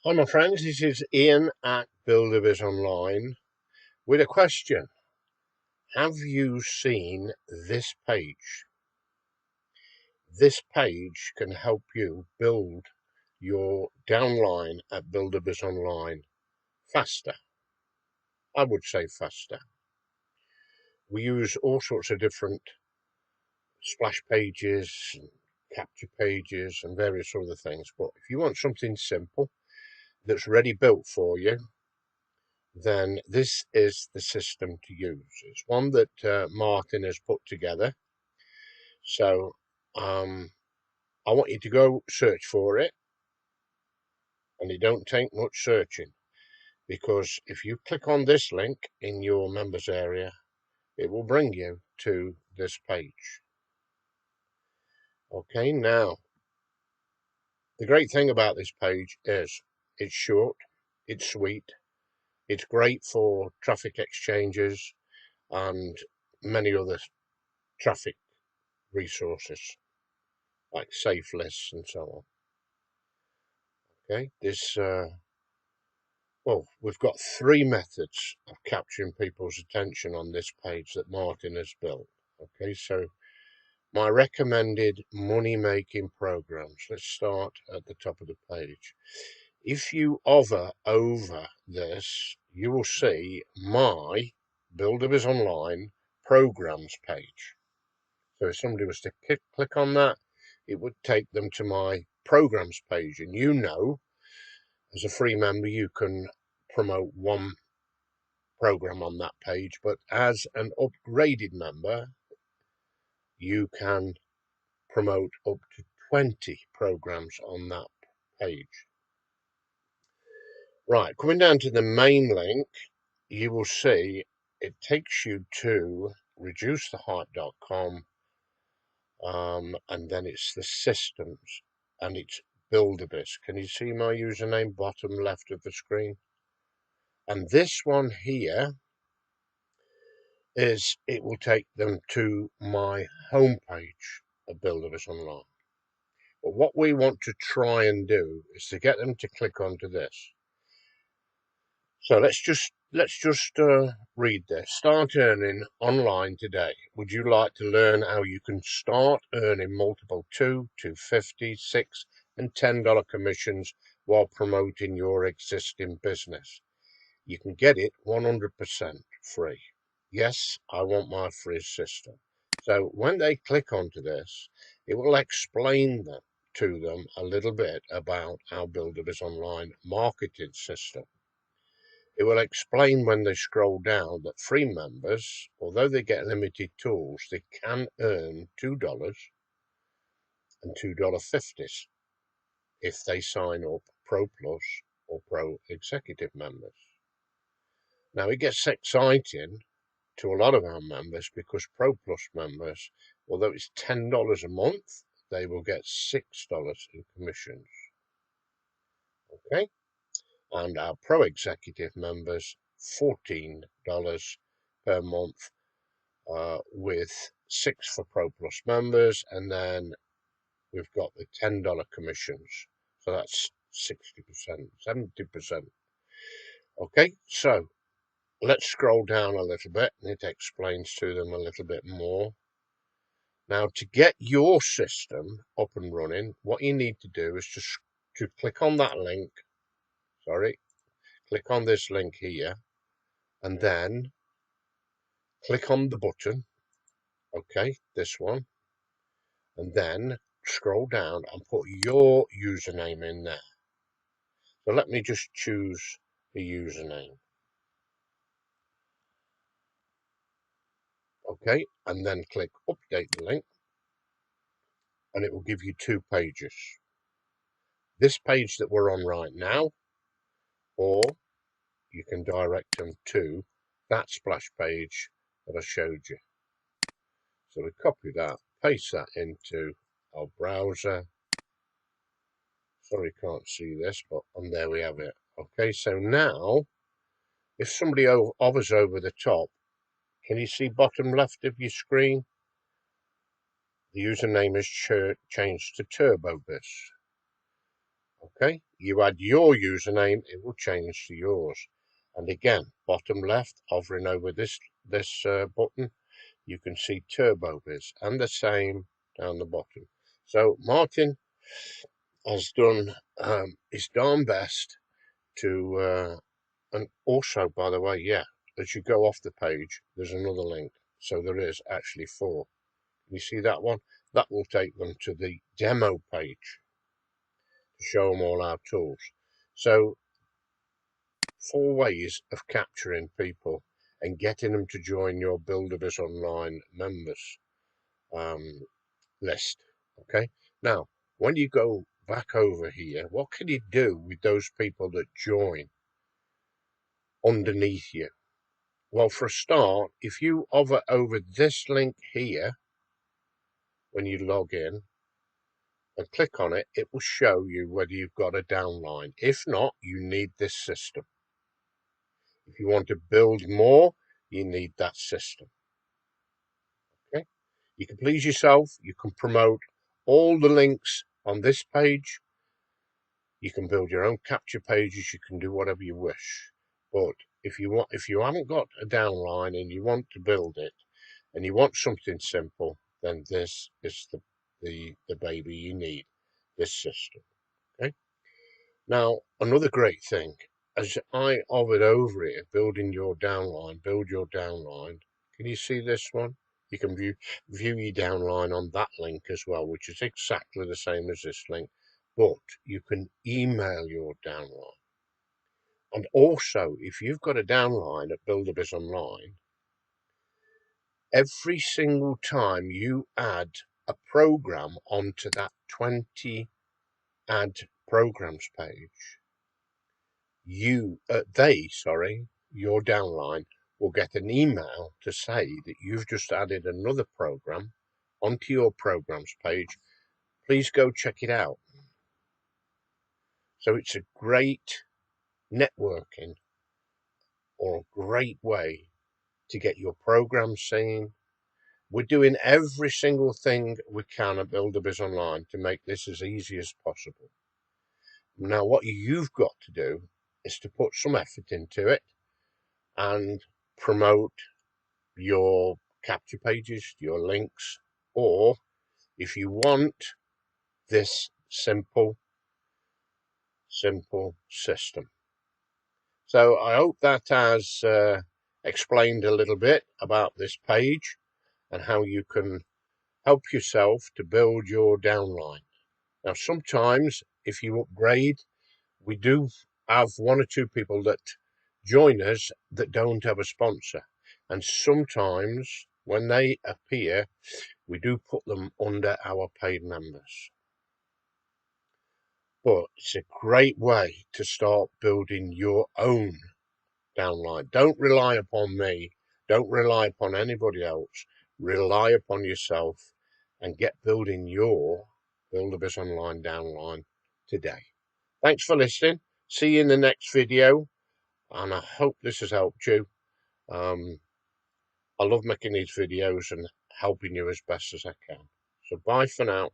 Hi my friends, this is Ian at Buildabizonline with a question. Have you seen this page? This page can help you build your downline at Buildabizonline faster. I would say faster. We use all sorts of different splash pages, and capture pages and various other things, but if you want something simple that's ready built for you, then this is the system to use. It's one that Martin has put together. So I want you to go search for it, and it don't take much searching, because if you click on this link in your members area, it will bring you to this page. Okay, now the great thing about this page is it's short, it's sweet, it's great for traffic exchanges and many other traffic resources like safe lists and so on. Okay, well, we've got three methods of capturing people's attention on this page that Martin has built. Okay, so my recommended money making programs. Let's start at the top of the page. If you hover over this, you will see my Buildabizonline programs page. So if somebody was to click on that, it would take them to my programs page. And you know, as a free member, you can promote one program on that page. But as an upgraded member, you can promote up to 20 programs on that page. Right, coming down to the main link, you will see it takes you to reducethehype.com. And then it's the systems, and it's Buildabiz. Can you see my username bottom left of the screen? And this one here is, it will take them to my homepage of Buildabizonline. But what we want to try and do is to get them to click onto this. So let's just read this. Start earning online today. Would you like to learn how you can start earning multiple $2, $2.50, $6, and $10 commissions while promoting your existing business? You can get it 100% free. Yes, I want my free system. So when they click onto this, it will explain to them a little bit about our Buildabizonline marketing system. It will explain when they scroll down that free members, although they get limited tools, they can earn $2 and $2.50 if they sign up Pro Plus or Pro Executive members. Now it gets exciting to a lot of our members because Pro Plus members, although it's $10 a month, they will get $6 in commissions. Okay, and our Pro Executive members, $14 per month, with 6 for Pro Plus members, and then we've got the $10 commissions. So that's 60%, 70%. Okay, so let's scroll down a little bit, and it explains to them a little bit more. Now, to get your system up and running, what you need to do is to click on that link. Click on this link here, and then click on the button. Okay, this one, and then scroll down and put your username in there. So let me just choose the username. Okay, and then click update the link, and it will give you 2 pages. This page that we're on right now, or you can direct them to that splash page that I showed you. So we copy that, paste that into our browser. Sorry, can't see this, and there we have it. Okay, so now, if somebody hovers over the top, can you see bottom left of your screen? The username is changed to TurboBiz. Okay, you add your username, it will change to yours. And again, bottom left, hovering over this button, you can see Turbobiz, and the same down the bottom. So Martin has done his darn best to, and also, by the way, yeah, as you go off the page, there's another link. So there is actually 4. You see that one? That will take them to the demo page to show them all our tools. So 4 ways of capturing people and getting them to join your Buildabizonline members list. Okay, now when you go back over here, what can you do with those people that join underneath you? Well, for a start, if you hover over this link here when you log in and click on it, it will show you whether you've got a downline. If not, you need this system. If you want to build more, you need that system. Okay, you can please yourself, you can promote all the links on this page, you can build your own capture pages, you can do whatever you wish. But if you haven't got a downline and you want to build it and you want something simple, then this is the baby you need, this system. Okay, now another great thing, as I hovered over it, building your downline, build your downline, can you see this one? You can view your downline on that link as well, which is exactly the same as this link, but you can email your downline. And also, if you've got a downline at Buildabizonline, every single time you add a program onto that 20 add programs page, your downline will get an email to say that you've just added another program onto your programs page. Please go check it out. So it's a great networking or a great way to get your program seen. We're doing every single thing we can at Buildabizonline to make this as easy as possible. Now, what you've got to do is to put some effort into it and promote your capture pages, your links, or if you want this simple system. So I hope that has explained a little bit about this page and how you can help yourself to build your downline. Now, sometimes if you upgrade, we do have 1 or 2 people that join us that don't have a sponsor. And sometimes when they appear, we do put them under our paid members. But it's a great way to start building your own downline. Don't rely upon me. Don't rely upon anybody else. Rely upon yourself and get building your Buildabizonline downline today. Thanks for listening. See you in the next video. And I hope this has helped you. I love making these videos and helping you as best as I can. So bye for now.